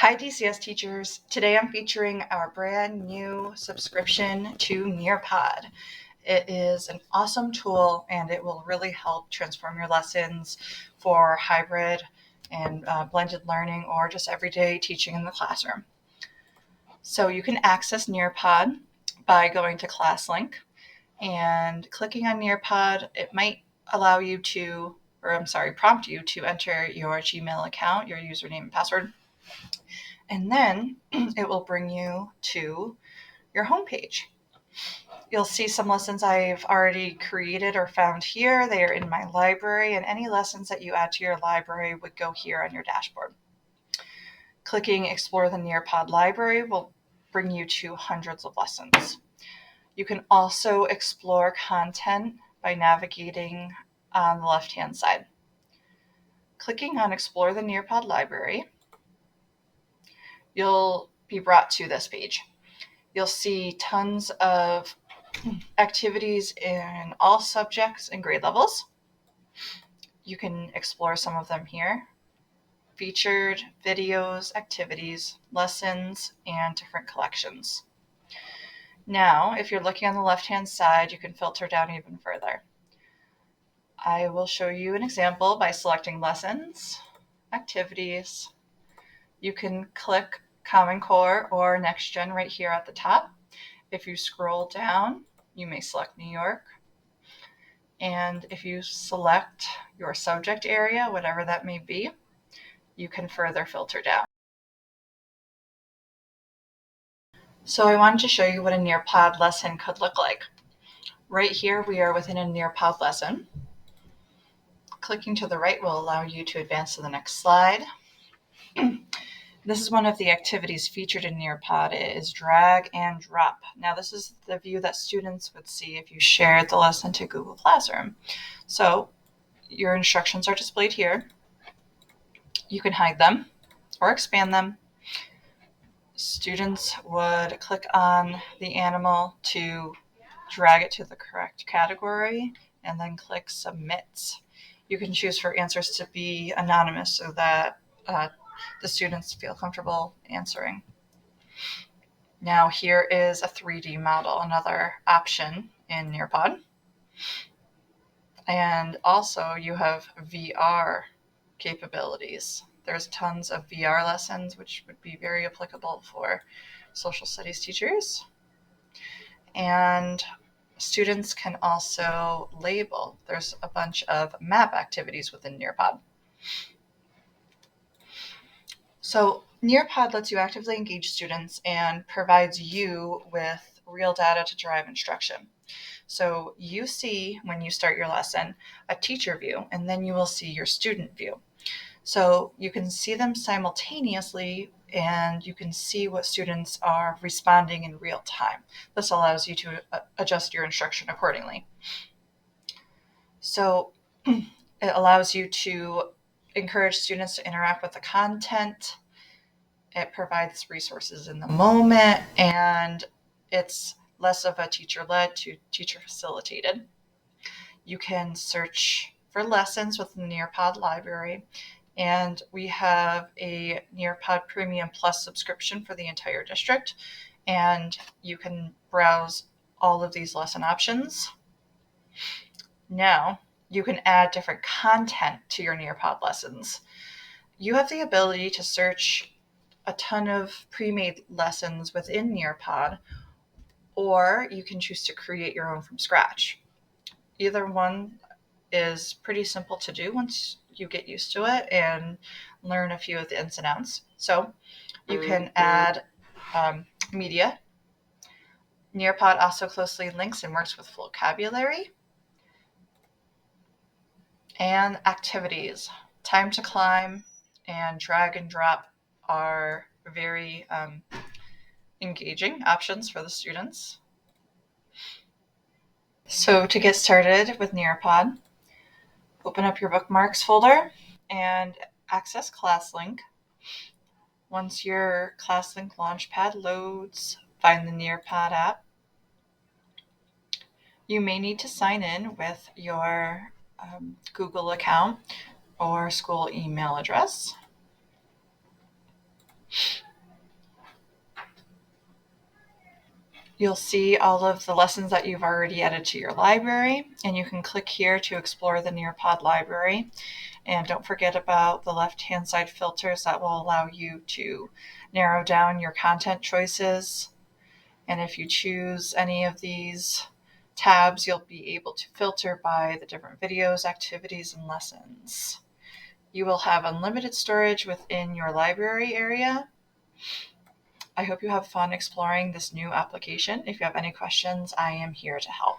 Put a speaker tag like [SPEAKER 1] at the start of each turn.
[SPEAKER 1] Hi DCS teachers, today I'm featuring our brand new subscription to Nearpod. It is an awesome tool and it will really help transform your lessons for hybrid and blended learning or just everyday teaching in the classroom. So you can access Nearpod by going to ClassLink and clicking on Nearpod. It might allow you to, prompt you to enter your Gmail account, your username and password. And then it will bring you to your homepage. You'll see some lessons I've already created or found here. They are in my library, and any lessons that you add to your library would go here on your dashboard. Clicking Explore the Nearpod library will bring you to hundreds of lessons. You can also explore content by navigating on the left-hand side. Clicking on Explore the Nearpod library, you'll be brought to this page. You'll see tons of activities in all subjects and grade levels. You can explore some of them here. Featured, videos, activities, lessons, and different collections. Now, if you're looking on the left-hand side, you can filter down even further. I will show you an example by selecting lessons, activities. You can click Common Core or Next Gen right here at the top. If you scroll down, you may select New York. And if you select your subject area, whatever that may be, you can further filter down. So I wanted to show you what a Nearpod lesson could look like. Right here, we are within a Nearpod lesson. Clicking to the right will allow you to advance to the next slide. This is one of the activities featured in Nearpod. It is drag and drop. Now this is the view that students would see if you shared the lesson to Google Classroom. So your instructions are displayed here. You can hide them or expand them. Students would click on the animal to drag it to the correct category and then click Submit. You can choose for answers to be anonymous so that the students feel comfortable answering. Now here is a 3D model, another option in Nearpod. And also you have VR capabilities. There's tons of VR lessons, which would be very applicable for social studies teachers. And students can also label. There's a bunch of map activities within Nearpod. So Nearpod lets you actively engage students and provides you with real data to drive instruction. So you see, when you start your lesson, a teacher view, and then you will see your student view. So you can see them simultaneously, and you can see what students are responding in real time. This allows you to adjust your instruction accordingly. So it allows you to encourage students to interact with the content. It provides resources in the moment, and it's less of a teacher-led to teacher-facilitated. You can search for lessons within the Nearpod library, and we have a Nearpod Premium Plus subscription for the entire district, and you can browse all of these lesson options. Now, you can add different content to your Nearpod lessons. You have the ability to search a ton of pre-made lessons within Nearpod, or you can choose to create your own from scratch. Either one is pretty simple to do once you get used to it and learn a few of the ins and outs. So you can add media. Nearpod also closely links and works with vocabulary and activities. Time to climb and drag and drop are very engaging options for the students. So to get started with Nearpod, open up your bookmarks folder and access ClassLink. Once your ClassLink Launchpad loads, find the Nearpod app. You may need to sign in with your Google account or school email address. You'll see all of the lessons that you've already added to your library, and you can click here to explore the Nearpod library. And don't forget about the left-hand side filters that will allow you to narrow down your content choices. And if you choose any of these tabs, you'll be able to filter by the different videos, activities, and lessons. You will have unlimited storage within your library area. I hope you have fun exploring this new application. If you have any questions, I am here to help.